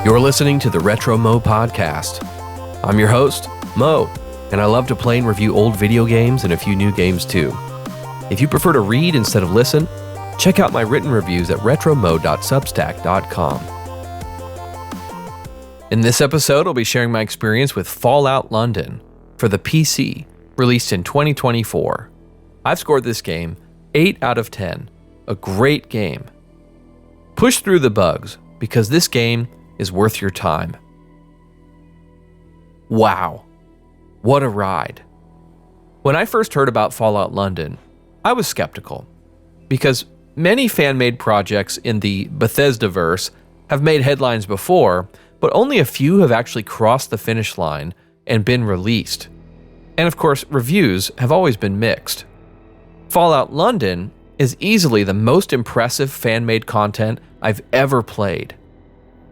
You're listening to the Retro Mo Podcast. I'm your host, Mo, and I love to play and review old video games and a few new games too. If you prefer to read instead of listen, check out my written reviews at retromo.substack.com. In this episode, I'll be sharing my experience with Fallout London for the PC, released in 2024. I've scored this game 8 out of 10. A great game. Push through the bugs, because this game is worth your time. Wow. What a ride. When I first heard about Fallout London, I was skeptical, because many fan-made projects in the Bethesdaverse have made headlines before, but only a few have actually crossed the finish line and been released. And of course, reviews have always been mixed. Fallout London is easily the most impressive fan-made content I've ever played.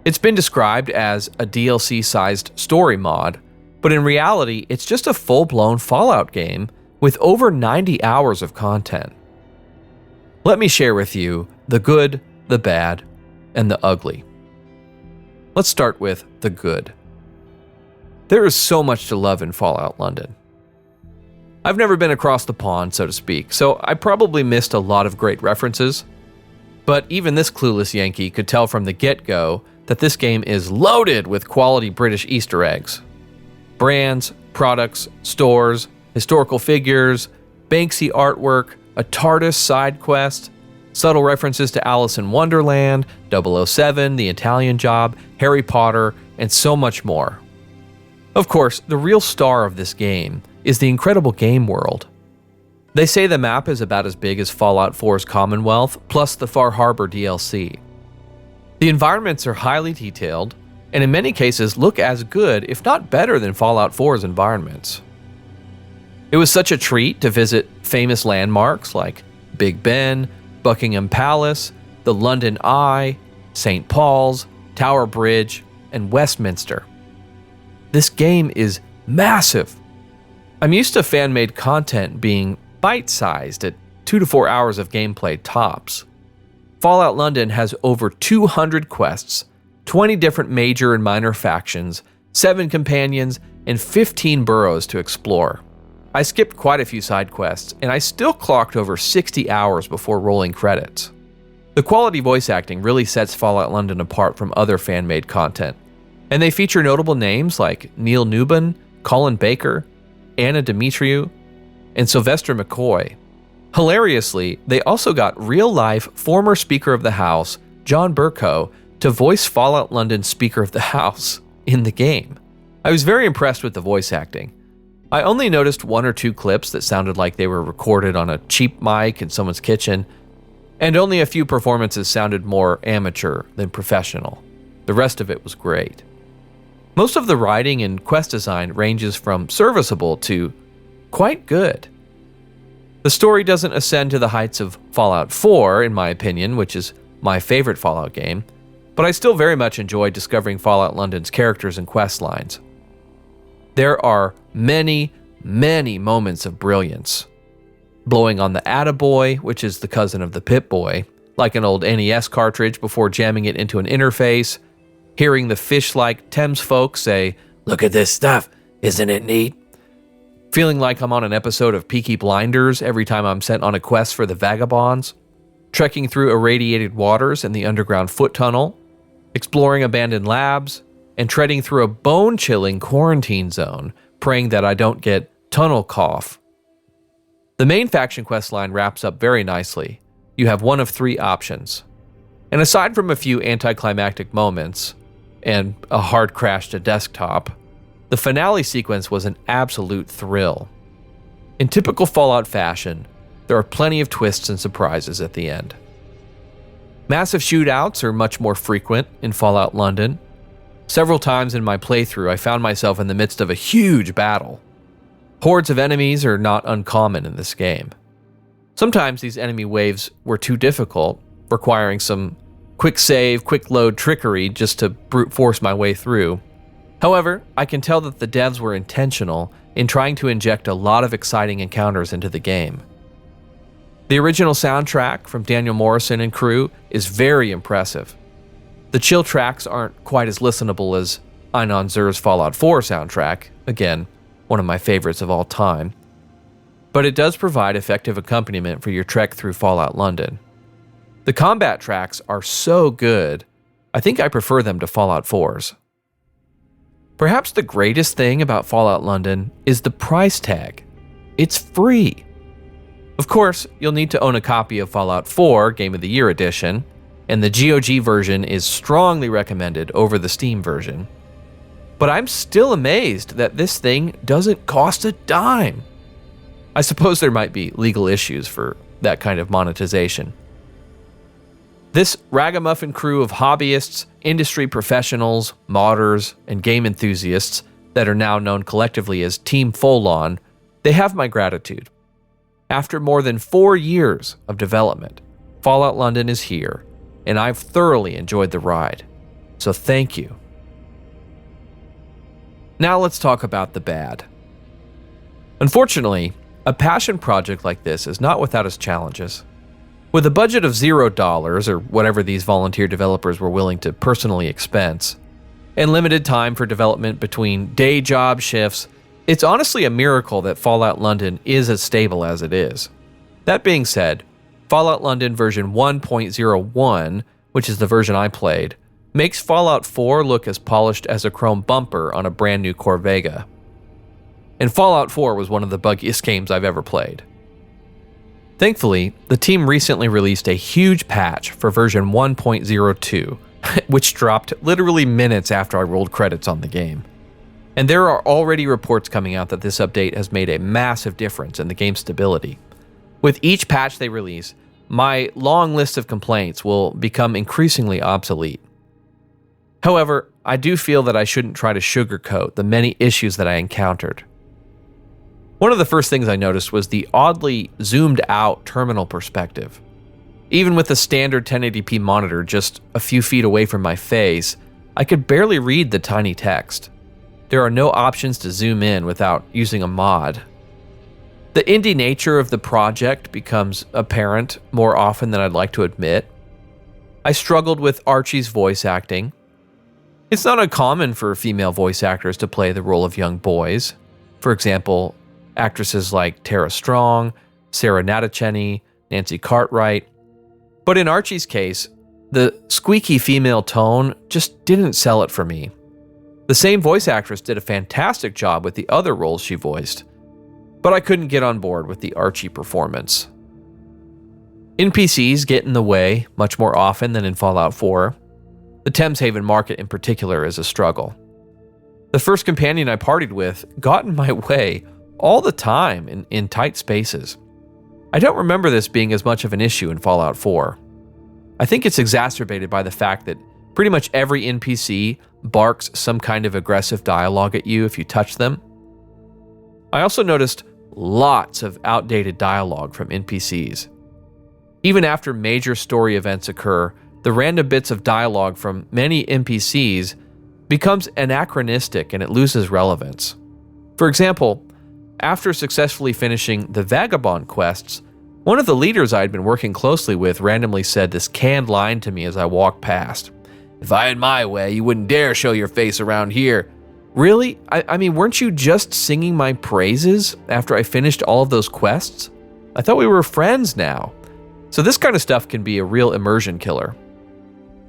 It's been described as a DLC-sized story mod, but in reality, it's just a full-blown Fallout game with over 90 hours of content. Let me share with you the good, the bad, and the ugly. Let's start with the good. There is so much to love in Fallout London. I've never been across the pond, so to speak, so I probably missed a lot of great references, but even this clueless Yankee could tell from the get-go that this game is loaded with quality British Easter eggs. Brands, products, stores, historical figures, Banksy artwork, a TARDIS side quest, subtle references to Alice in Wonderland, 007, The Italian Job, Harry Potter, and so much more. Of course, the real star of this game is the incredible game world. They say the map is about as big as Fallout 4's Commonwealth, plus the Far Harbor DLC. The environments are highly detailed, and in many cases look as good, if not better, than Fallout 4's environments. It was such a treat to visit famous landmarks like Big Ben, Buckingham Palace, the London Eye, St. Paul's, Tower Bridge, and Westminster. This game is massive. I'm used to fan-made content being bite-sized at 2 to 4 hours of gameplay tops. Fallout London has over 200 quests, 20 different major and minor factions, 7 companions, and 15 boroughs to explore. I skipped quite a few side quests, and I still clocked over 60 hours before rolling credits. The quality voice acting really sets Fallout London apart from other fan-made content, and they feature notable names like Neil Newbon, Colin Baker, Anna Demetriou, and Sylvester McCoy. Hilariously, they also got real-life former Speaker of the House, John Burko, to voice Fallout London Speaker of the House in the game. I was very impressed with the voice acting. I only noticed 1 or 2 clips that sounded like they were recorded on a cheap mic in someone's kitchen, and only a few performances sounded more amateur than professional. The rest of it was great. Most of the writing and quest design ranges from serviceable to quite good. The story doesn't ascend to the heights of Fallout 4, in my opinion, which is my favorite Fallout game, but I still very much enjoy discovering Fallout London's characters and quest lines. There are many, many moments of brilliance. Blowing on the Attaboy, which is the cousin of the Pip-Boy, like an old NES cartridge before jamming it into an interface, hearing the fish-like Thames folk say, "Look at this stuff, isn't it neat?" Feeling like I'm on an episode of Peaky Blinders every time I'm sent on a quest for the Vagabonds, trekking through irradiated waters in the underground foot tunnel, exploring abandoned labs, and treading through a bone-chilling quarantine zone, praying that I don't get tunnel cough. The main faction quest line wraps up very nicely. You have one of 3 options. And aside from a few anticlimactic moments, and a hard crash to desktop, the finale sequence was an absolute thrill. In typical Fallout fashion, there are plenty of twists and surprises at the end. Massive shootouts are much more frequent in Fallout London. Several times in my playthrough, I found myself in the midst of a huge battle. Hordes of enemies are not uncommon in this game. Sometimes these enemy waves were too difficult, requiring some quick save, quick load trickery just to brute force my way through. However, I can tell that the devs were intentional in trying to inject a lot of exciting encounters into the game. The original soundtrack from Daniel Morrison and crew is very impressive. The chill tracks aren't quite as listenable as Einon Zur's Fallout 4 soundtrack, again, one of my favorites of all time, but it does provide effective accompaniment for your trek through Fallout London. The combat tracks are so good, I think I prefer them to Fallout 4's. Perhaps the greatest thing about Fallout London is the price tag. It's free. Of course, you'll need to own a copy of Fallout 4 Game of the Year Edition, and the GOG version is strongly recommended over the Steam version. But I'm still amazed that this thing doesn't cost a dime. I suppose there might be legal issues for that kind of monetization. This ragamuffin crew of hobbyists, industry professionals, modders, and game enthusiasts that are now known collectively as Team Folon, they have my gratitude. After more than 4 years of development, Fallout London is here, and I've thoroughly enjoyed the ride. So thank you. Now let's talk about the bad. Unfortunately, a passion project like this is not without its challenges. With a budget of $0 or whatever these volunteer developers were willing to personally expense, and limited time for development between day job shifts, it's honestly a miracle that Fallout London is as stable as it is. That being said, Fallout London version 1.01, which is the version I played, makes Fallout 4 look as polished as a chrome bumper on a brand new Corvega. And Fallout 4 was one of the buggiest games I've ever played. Thankfully, the team recently released a huge patch for version 1.02, which dropped literally minutes after I rolled credits on the game. And there are already reports coming out that this update has made a massive difference in the game's stability. With each patch they release, my long list of complaints will become increasingly obsolete. However, I do feel that I shouldn't try to sugarcoat the many issues that I encountered. One of the first things I noticed was the oddly zoomed out terminal perspective. Even with the standard 1080p monitor just a few feet away from my face, I could barely read the tiny text. There are no options to zoom in without using a mod. The indie nature of the project becomes apparent more often than I'd like to admit. I struggled with Archie's voice acting. It's not uncommon for female voice actors to play the role of young boys. For example, actresses like Tara Strong, Sarah Natacheni, Nancy Cartwright. But in Archie's case, the squeaky female tone just didn't sell it for me. The same voice actress did a fantastic job with the other roles she voiced, but I couldn't get on board with the Archie performance. NPCs get in the way much more often than in Fallout 4. The Thames Haven market in particular is a struggle. The first companion I partied with got in my way all the time in tight spaces. I don't remember this being as much of an issue in Fallout 4. I think it's exacerbated by the fact that pretty much every NPC barks some kind of aggressive dialogue at you if you touch them. I also noticed lots of outdated dialogue from NPCs. Even after major story events occur, the random bits of dialogue from many NPCs becomes anachronistic and it loses relevance. For example, after successfully finishing the Vagabond quests, one of the leaders I had been working closely with randomly said this canned line to me as I walked past. "If I had my way, you wouldn't dare show your face around here." Really? I mean, weren't you just singing my praises after I finished all of those quests? I thought we were friends now. So this kind of stuff can be a real immersion killer.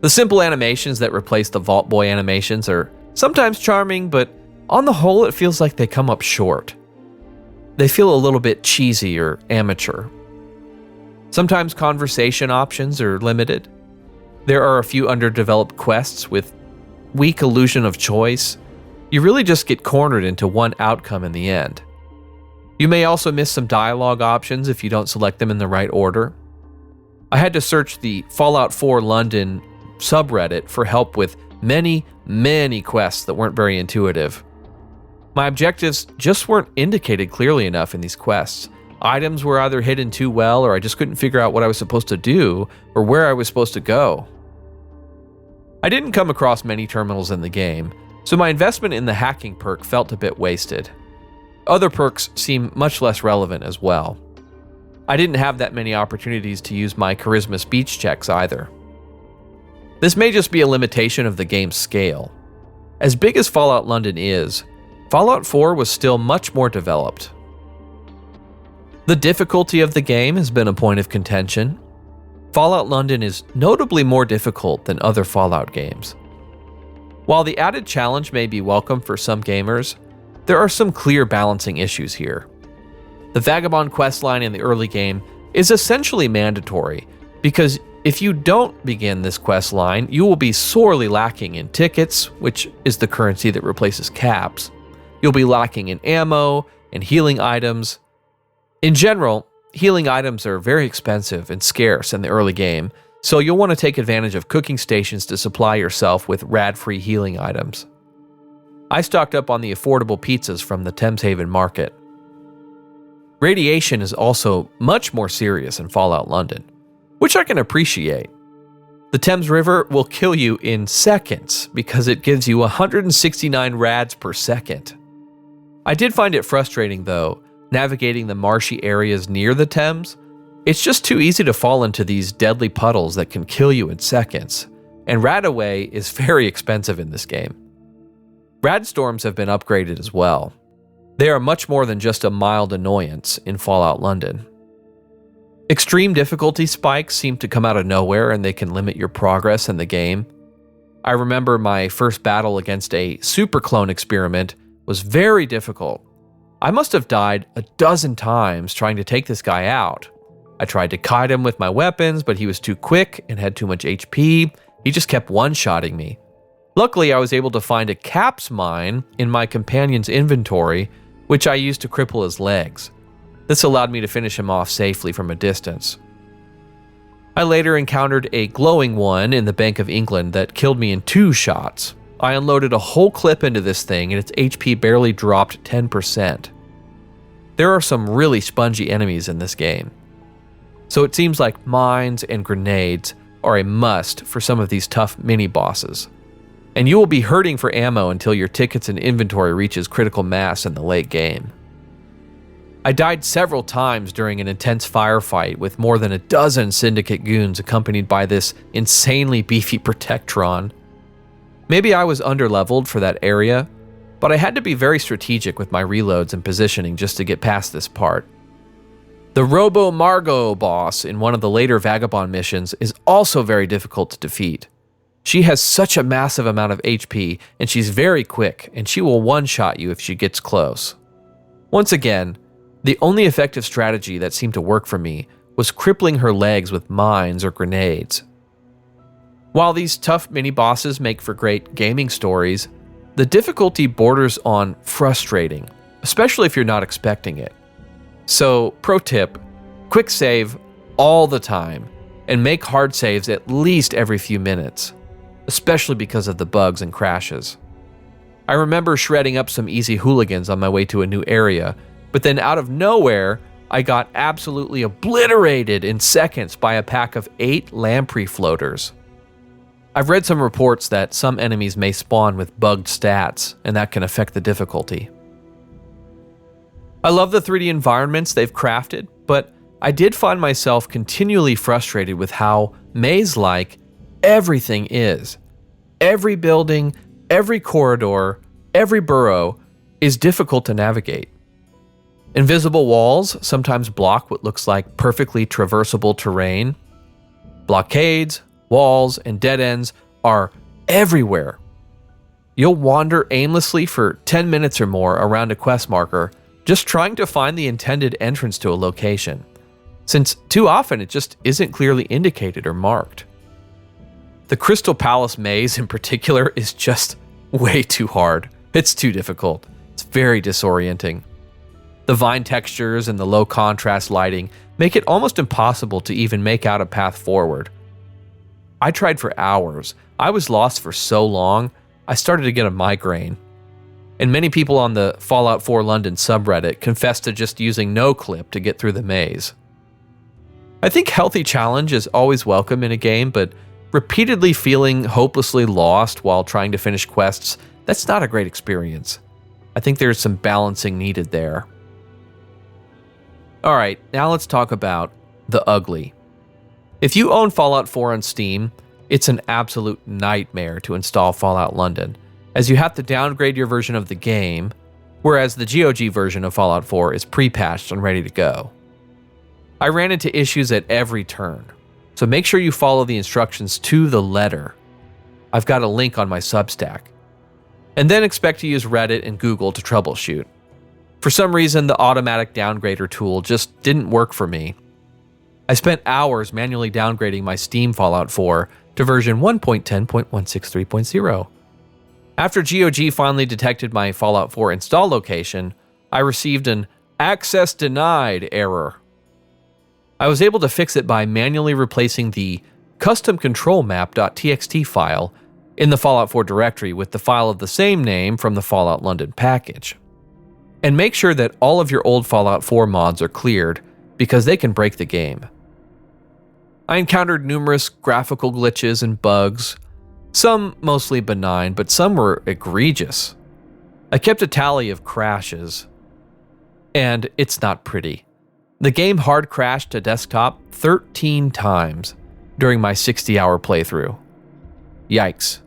The simple animations that replace the Vault Boy animations are sometimes charming, but on the whole, it feels like they come up short. They feel a little bit cheesy or amateur. Sometimes conversation options are limited. There are a few underdeveloped quests with weak illusion of choice. You really just get cornered into one outcome in the end. You may also miss some dialogue options if you don't select them in the right order. I had to search the Fallout 4 London subreddit for help with many quests that weren't very intuitive. My objectives just weren't indicated clearly enough in these quests. Items were either hidden too well, or I just couldn't figure out what I was supposed to do or where I was supposed to go. I didn't come across many terminals in the game, so my investment in the hacking perk felt a bit wasted. Other perks seem much less relevant as well. I didn't have that many opportunities to use my charisma speech checks either. This may just be a limitation of the game's scale. As big as Fallout London is, Fallout 4 was still much more developed. The difficulty of the game has been a point of contention. Fallout London is notably more difficult than other Fallout games. While the added challenge may be welcome for some gamers, there are some clear balancing issues here. The Vagabond questline in the early game is essentially mandatory, because if you don't begin this questline, you will be sorely lacking in tickets, which is the currency that replaces caps. You'll be lacking in ammo and healing items. In general, healing items are very expensive and scarce in the early game, so you'll want to take advantage of cooking stations to supply yourself with rad-free healing items. I stocked up on the affordable pizzas from the Thames Haven market. Radiation is also much more serious in Fallout London, which I can appreciate. The Thames River will kill you in seconds because it gives you 169 rads per second. I did find it frustrating, though, navigating the marshy areas near the Thames. It's just too easy to fall into these deadly puddles that can kill you in seconds, and Radaway is very expensive in this game. Rad storms have been upgraded as well. They are much more than just a mild annoyance in Fallout London. Extreme difficulty spikes seem to come out of nowhere, and they can limit your progress in the game. I remember my first battle against a super clone experiment was very difficult. I must have died a dozen times trying to take this guy out. I tried to kite him with my weapons, but he was too quick and had too much HP. He just kept one-shotting me. Luckily, I was able to find a caps mine in my companion's inventory, which I used to cripple his legs. This allowed me to finish him off safely from a distance. I later encountered a glowing one in the Bank of England that killed me in 2 shots. I unloaded a whole clip into this thing and its HP barely dropped 10%. There are some really spongy enemies in this game. So it seems like mines and grenades are a must for some of these tough mini-bosses. And you will be hurting for ammo until your tickets and inventory reaches critical mass in the late game. I died several times during an intense firefight with more than a dozen Syndicate goons accompanied by this insanely beefy Protectron. Maybe I was underleveled for that area, but I had to be very strategic with my reloads and positioning just to get past this part. The Robo Margot boss in one of the later Vagabond missions is also very difficult to defeat. She has such a massive amount of HP, and she's very quick, and she will one-shot you if she gets close. Once again, the only effective strategy that seemed to work for me was crippling her legs with mines or grenades. While these tough mini-bosses make for great gaming stories, the difficulty borders on frustrating, especially if you're not expecting it. So, pro tip, quick save all the time, and make hard saves at least every few minutes, especially because of the bugs and crashes. I remember shredding up some easy hooligans on my way to a new area, but then out of nowhere, I got absolutely obliterated in seconds by a pack of 8 lamprey floaters. I've read some reports that some enemies may spawn with bugged stats, and that can affect the difficulty. I love the 3D environments they've crafted, but I did find myself continually frustrated with how maze-like everything is. Every building, every corridor, every burrow is difficult to navigate. Invisible walls sometimes block what looks like perfectly traversable terrain. Blockades, walls, and dead ends are everywhere. You'll wander aimlessly for 10 minutes or more around a quest marker, just trying to find the intended entrance to a location, since too often it just isn't clearly indicated or marked. The Crystal Palace maze in particular is just way too hard. It's too difficult. It's very disorienting. The vine textures and the low contrast lighting make it almost impossible to even make out a path forward. I tried for hours. I was lost for so long, I started to get a migraine. And many people on the Fallout 4 London subreddit confessed to just using no clip to get through the maze. I think healthy challenge is always welcome in a game, but repeatedly feeling hopelessly lost while trying to finish quests, that's not a great experience. I think there's some balancing needed there. Alright, now let's talk about the ugly. If you own Fallout 4 on Steam, It's an absolute nightmare to install Fallout London, as you have to downgrade your version of the game, whereas the GOG version of Fallout 4 is pre-patched and ready to go. I ran into issues at every turn, so make sure you follow the instructions to the letter. I've got a link on my Substack. And then expect to use Reddit and Google to troubleshoot. For some reason, the automatic downgrader tool just didn't work for me. I spent hours manually downgrading my Steam Fallout 4 to version 1.10.163.0. After GOG finally detected my Fallout 4 install location, I received an "access denied" error. I was able to fix it by manually replacing the customcontrolmap.txt file in the Fallout 4 directory with the file of the same name from the Fallout London package. And make sure that all of your old Fallout 4 mods are cleared, because they can break the game. I encountered numerous graphical glitches and bugs, some mostly benign, but some were egregious. I kept a tally of crashes, and it's not pretty. The game hard crashed to desktop 13 times during my 60-hour playthrough. Yikes.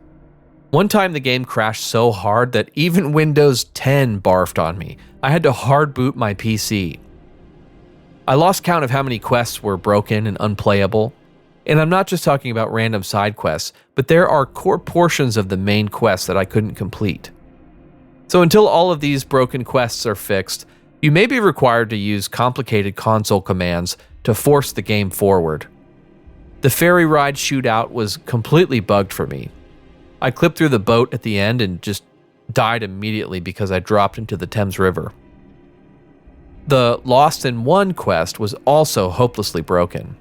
One time the game crashed so hard that even Windows 10 barfed on me. I had to hard boot my PC. I lost count of how many quests were broken and unplayable. And I'm not just talking about random side quests, but there are core portions of the main quest that I couldn't complete. So until all of these broken quests are fixed, you may be required to use complicated console commands to force the game forward. The ferry ride shootout was completely bugged for me. I clipped through the boat at the end and just died immediately because I dropped into the Thames River. The Lost in One quest was also hopelessly broken.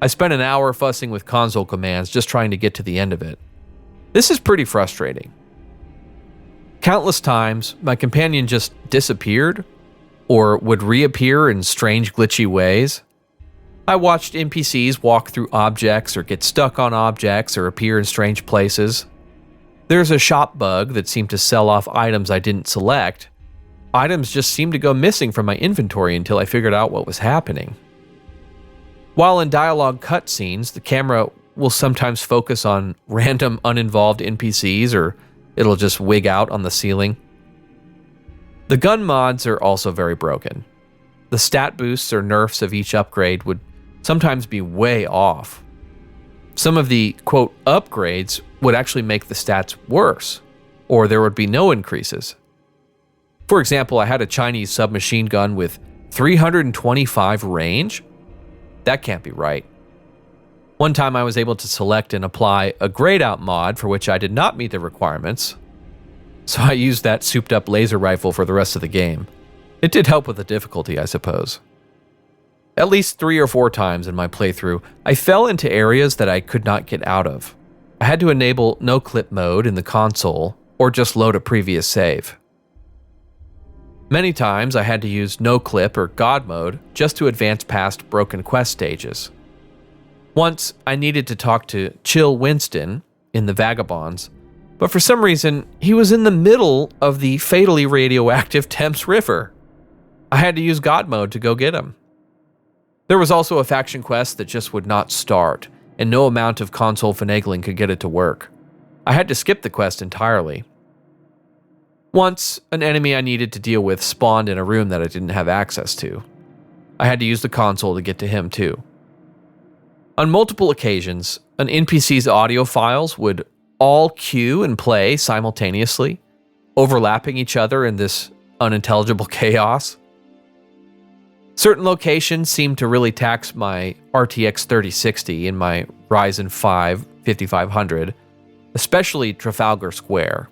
I spent an hour fussing with console commands just trying to get to the end of it. This is pretty frustrating. Countless times, my companion just disappeared or would reappear in strange glitchy ways. I watched NPCs walk through objects or get stuck on objects or appear in strange places. There's a shop bug that seemed to sell off items I didn't select. Items just seemed to go missing from my inventory until I figured out what was happening. While in dialogue cutscenes, the camera will sometimes focus on random uninvolved NPCs, or it'll just wig out on the ceiling. The gun mods are also very broken. The stat boosts or nerfs of each upgrade would sometimes be way off. Some of the, quote, upgrades would actually make the stats worse, or there would be no increases. For example, I had a Chinese submachine gun with 325 range. That can't be right. One time I was able to select and apply a grayed out mod for which I did not meet the requirements, so I used that souped up laser rifle for the rest of the game. It did help with the difficulty, I suppose. At least 3 or 4 times in my playthrough, I fell into areas that I could not get out of. I had to enable no-clip mode in the console, or just load a previous save. Many times I had to use no-clip or God mode just to advance past broken quest stages. Once, I needed to talk to Chill Winston in the Vagabonds, but for some reason, he was in the middle of the fatally radioactive Thames River. I had to use God mode to go get him. There was also a faction quest that just would not start, and no amount of console finagling could get it to work. I had to skip the quest entirely. Once, an enemy I needed to deal with spawned in a room that I didn't have access to. I had to use the console to get to him too. On multiple occasions, an NPC's audio files would all queue and play simultaneously, overlapping each other in this unintelligible chaos. Certain locations seemed to really tax my RTX 3060 and my Ryzen 5 5500, especially Trafalgar Square.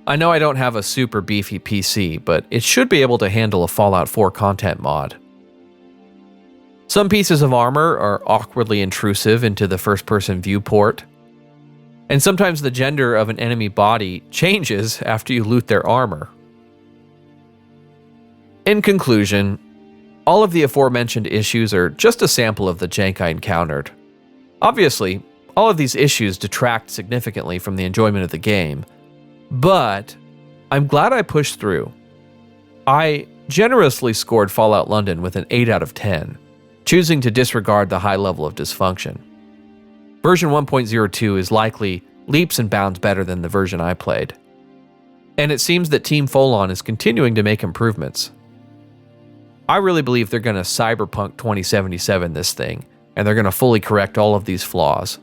I know I don't have a super beefy PC, but it should be able to handle a Fallout 4 content mod. Some pieces of armor are awkwardly intrusive into the first-person viewport, and sometimes the gender of an enemy body changes after you loot their armor. In conclusion, all of the aforementioned issues are just a sample of the jank I encountered. Obviously, all of these issues detract significantly from the enjoyment of the game, but I'm glad I pushed through. I generously scored Fallout London with an 8 out of 10, choosing to disregard the high level of dysfunction. Version 1.02 is likely leaps and bounds better than the version I played. And it seems that Team Folon is continuing to make improvements. I really believe they're going to Cyberpunk 2077 this thing, and they're going to fully correct all of these flaws.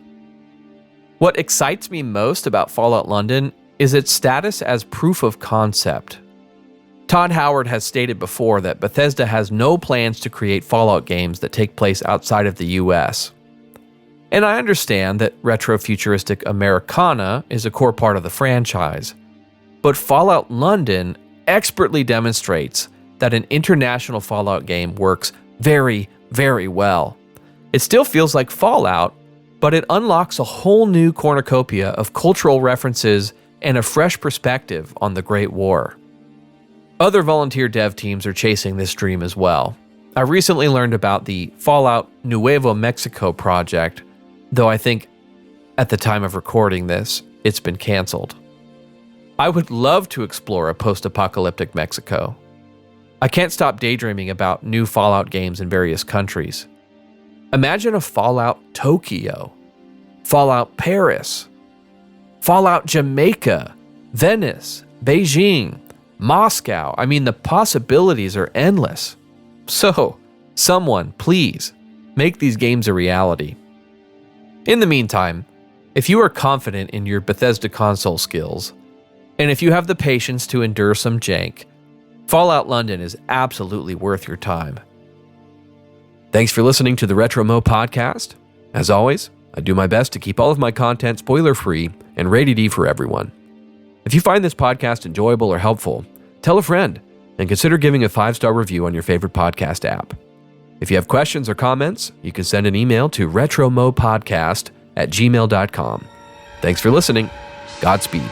What excites me most about Fallout London is its status as proof of concept. Todd Howard has stated before that Bethesda has no plans to create Fallout games that take place outside of the US. And I understand that retro-futuristic Americana is a core part of the franchise, but Fallout London expertly demonstrates that an international Fallout game works very, very well. It still feels like Fallout, but it unlocks a whole new cornucopia of cultural references and a fresh perspective on the Great War. Other volunteer dev teams are chasing this dream as well. I recently learned about the Fallout Nuevo Mexico project, though I think at the time of recording this, it's been canceled. I would love to explore a post-apocalyptic Mexico. I can't stop daydreaming about new Fallout games in various countries. Imagine a Fallout Tokyo, Fallout Paris, Fallout Jamaica, Venice, Beijing, Moscow. I mean, the possibilities are endless. So, someone, please, make these games a reality. In the meantime, if you are confident in your Bethesda console skills, and if you have the patience to endure some jank, Fallout London is absolutely worth your time. Thanks for listening to the Retro Mo podcast. As always, I do my best to keep all of my content spoiler-free and rated E for everyone. If you find this podcast enjoyable or helpful, tell a friend and consider giving a 5-star review on your favorite podcast app. If you have questions or comments, you can send an email to retromopodcast@gmail.com. Thanks for listening. Godspeed.